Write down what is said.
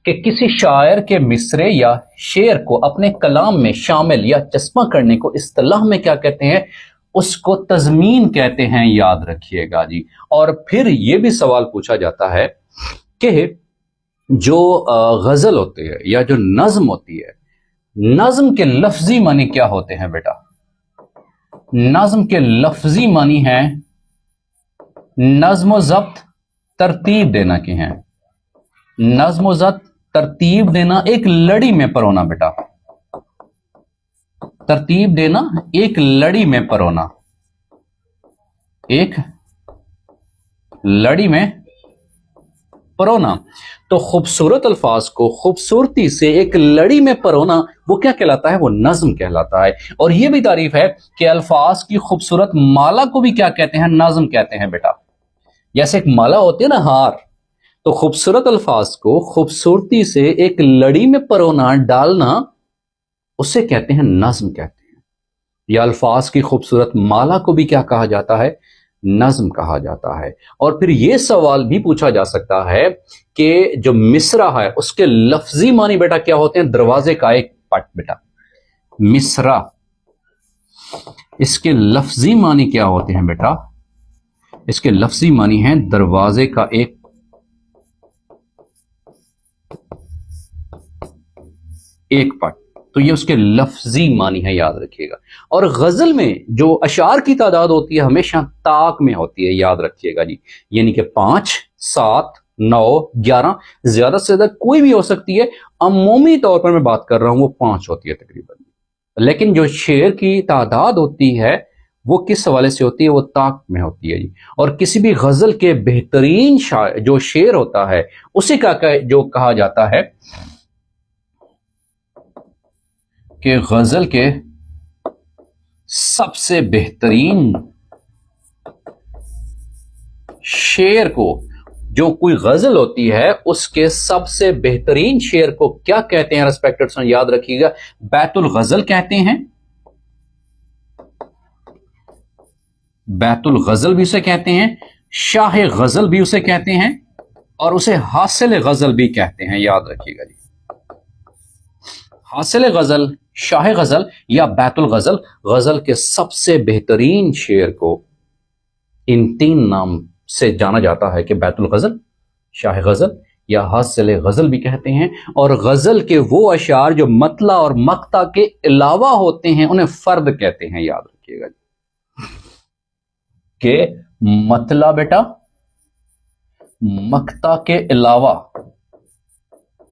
کہ کسی شاعر کے مصرے یا شعر کو اپنے کلام میں شامل یا چسپاں کرنے کو اصطلاح میں کیا کہتے ہیں؟ اس کو تضمین کہتے ہیں، یاد رکھیے گا جی۔ اور پھر یہ بھی سوال پوچھا جاتا ہے کہ جو غزل ہوتی ہے یا جو نظم ہوتی ہے، نظم کے لفظی معنی کیا ہوتے ہیں بیٹا؟ نظم کے لفظی معنی ہیں نظم و ضبط، ترتیب دینا کے ہیں۔ نظم و ضبط، ترتیب دینا، ایک لڑی میں پرونا بیٹا، ترتیب دینا، ایک لڑی میں پرونا، ایک لڑی میں پرونا۔ تو خوبصورت الفاظ کو خوبصورتی سے ایک لڑی میں پرونا وہ کیا کہلاتا ہے؟ وہ نظم کہلاتا ہے۔ اور یہ بھی تعریف ہے کہ الفاظ کی خوبصورت مالا کو بھی کیا کہتے ہیں؟ نظم کہتے ہیں بیٹا۔ جیسے ایک مالا ہوتی ہے نا، ہار، تو خوبصورت الفاظ کو خوبصورتی سے ایک لڑی میں پرونا، ڈالنا، اسے کہتے ہیں نظم کہتے ہیں۔ یا الفاظ کی خوبصورت مالا کو بھی کیا کہا جاتا ہے؟ نظم کہا جاتا ہے۔ اور پھر یہ سوال بھی پوچھا جا سکتا ہے کہ جو مصرع ہے اس کے لفظی معنی بیٹا کیا ہوتے ہیں؟ دروازے کا ایک پٹ بیٹا، مصرع، اس کے لفظی معنی کیا ہوتے ہیں بیٹا؟ اس کے لفظی معنی ہیں دروازے کا ایک پٹ۔ تو یہ اس کے لفظی معنی ہے، یاد رکھیے گا۔ اور غزل میں جو اشعار کی تعداد ہوتی ہے ہمیشہ طاق میں ہوتی ہے، یاد رکھیے گا جی، یعنی کہ 5، 7، 9، 11، زیادہ سے زیادہ کوئی بھی ہو سکتی ہے۔ عمومی طور پر میں بات کر رہا ہوں وہ 5 ہوتی ہے تقریباً۔ لیکن جو شعر کی تعداد ہوتی ہے وہ کس حوالے سے ہوتی ہے؟ وہ طاق میں ہوتی ہے جی۔ اور کسی بھی غزل کے بہترین جو شعر ہوتا ہے اسے جو کہا جاتا ہے کہ غزل کے سب سے بہترین شعر کو، جو کوئی غزل ہوتی ہے اس کے سب سے بہترین شعر کو کیا کہتے ہیں ریسپیکٹڈ سن؟ یاد رکھیے گا، بیت الغزل کہتے ہیں، بیت الغزل بھی اسے کہتے ہیں، شاہ غزل بھی اسے کہتے ہیں، اور اسے حاصل غزل بھی کہتے ہیں، یاد رکھیے گا جی۔ حاصل غزل، شاہ غزل یا بیت الغزل، غزل کے سب سے بہترین شعر کو ان 3 نام سے جانا جاتا ہے کہ بیت الغزل، شاہ غزل یا حاصل غزل بھی کہتے ہیں۔ اور غزل کے وہ اشعار جو مطلع اور مقطع کے علاوہ ہوتے ہیں انہیں فرد کہتے ہیں، یاد رکھیے گا کہ مطلع بیٹا، مقطع کے علاوہ